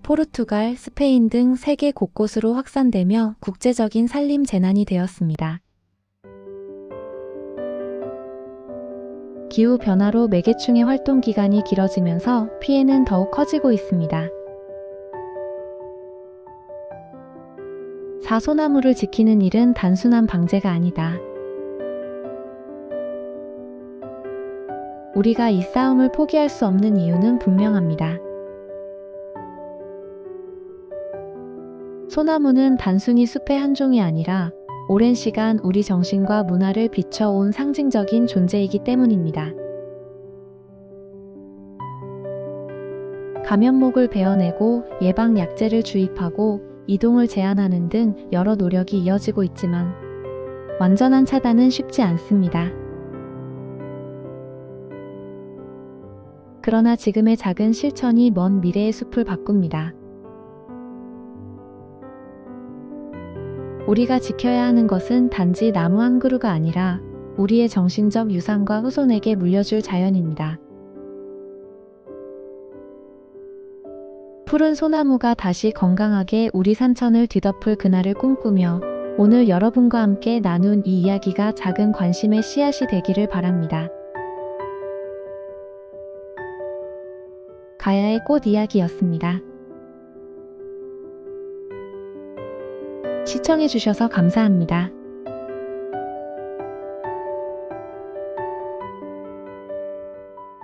포르투갈, 스페인 등 세계 곳곳으로 확산되며 국제적인 산림 재난이 되었습니다. 기후변화로 매개충의 활동 기간이 길어지면서 피해는 더욱 커지고 있습니다. 소나무를 지키는 일은 단순한 방제가 아니다. 우리가 이 싸움을 포기할 수 없는 이유는 분명합니다. 소나무는 단순히 숲의 한 종이 아니라 오랜 시간 우리 정신과 문화를 비춰온 상징적인 존재이기 때문입니다. 감염목을 베어내고 예방약제를 주입하고 이동을 제한하는 등 여러 노력이 이어지고 있지만 완전한 차단은 쉽지 않습니다. 그러나 지금의 작은 실천이 먼 미래의 숲을 바꿉니다. 우리가 지켜야 하는 것은 단지 나무 한 그루가 아니라 우리의 정신적 유산과 후손에게 물려줄 자연입니다. 푸른 소나무가 다시 건강하게 우리 산천을 뒤덮을 그날을 꿈꾸며 오늘 여러분과 함께 나눈 이 이야기가 작은 관심의 씨앗이 되기를 바랍니다. 가야의 꽃 이야기였습니다. 시청해주셔서 감사합니다.